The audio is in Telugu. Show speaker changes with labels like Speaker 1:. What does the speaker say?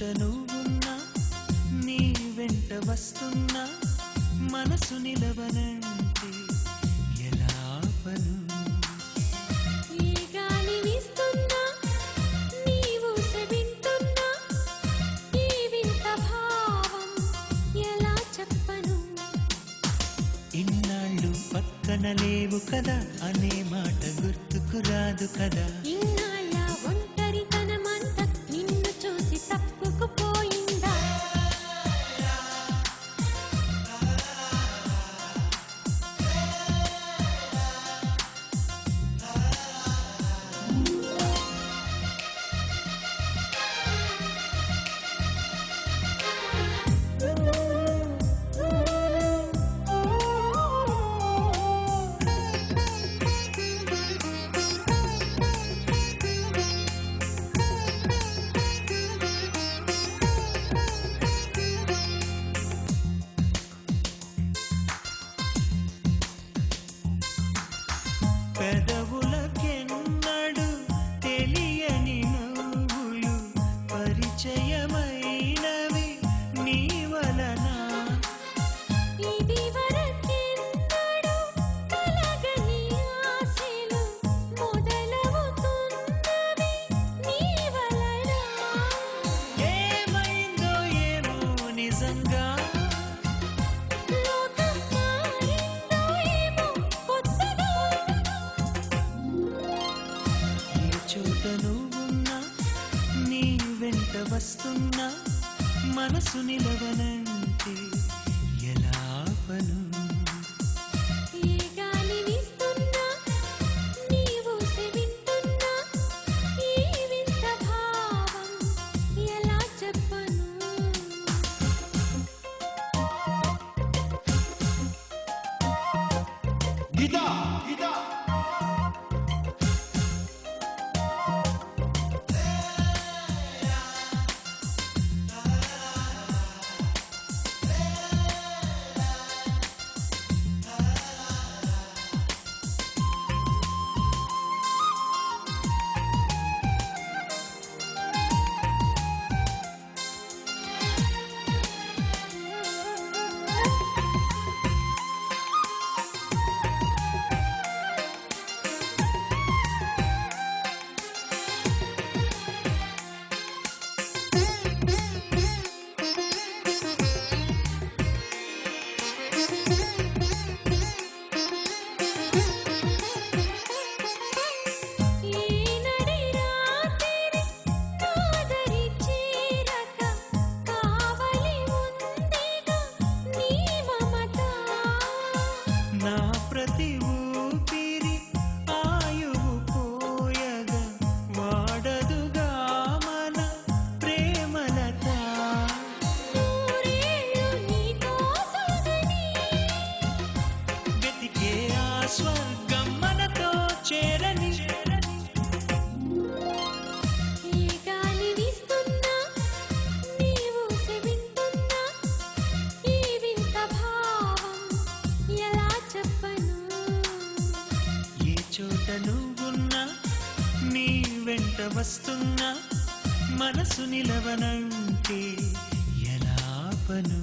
Speaker 1: చోట నువ్వున్నా నీ వెంట వస్తున్నా మనసు నిలవనంటే ఎలా ఆపను
Speaker 2: ఈ గాలి వీస్తున్నా నీవు సెవింటున్నా ఈ వింత భావం ఎలా చెప్పను
Speaker 1: ఇన్నాళ్ళు పక్కన లేవు కదా అనే మాట గుర్తుకు రాదు కదా
Speaker 2: ఇన్నాళ్ళ ఒంటరితనమంతా నిన్ను చూసి తప్పుకుపోయిందా
Speaker 1: పెదవులకెన్నడు తెలియని నవ్వులు పరిచయమైనవి నీ వలన
Speaker 2: ఇది వరకెన్నడూ కలగని ఆశలు మొదలవుతున్నవి నీ వలన
Speaker 1: ఏమైందో ఏమో నిజంగా
Speaker 2: లోకం మారిందో ఏమో కొత్తగా
Speaker 1: ఏ చోట నువ్వున్నా నీ వెంట వస్తున్నా మనసు నిలవనంటే ఎలా ఆపను
Speaker 2: ఈ గాలి వీస్తున్నా నీవు సెవింటున్నా ఈ వింత భావం ఎలా చెప్పను
Speaker 3: గీతా గీతా
Speaker 2: ఈనడి రాత్రి నాదరి చీరక కావలి ఉందిగా నీ మమత
Speaker 1: నా ప్రతి ఊపిరి ఆయువు పోయగా వాడదుగా మన ప్రేమలత
Speaker 2: నూరేళ్ళు నీకోసమని
Speaker 1: వెతికే ఆ స్వర్గం మనతో చేరని
Speaker 2: ఈ గాలి వీస్తున్నా నీవు సెవింటున్నా ఈ వింత భావం ఎలా చెప్పను
Speaker 1: ఏ చోట నువ్వున్నా నీ వెంట వస్తున్నా మనసు నిలవనంటే ఎలా ఆపను